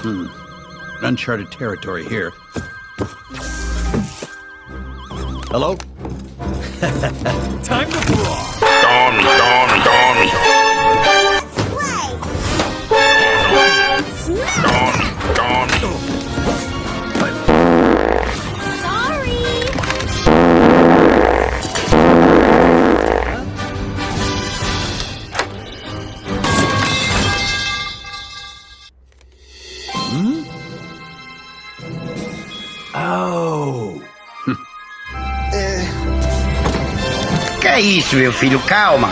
Uncharted territory here. Hello? Time to brawl. Que é isso, meu filho? Calma.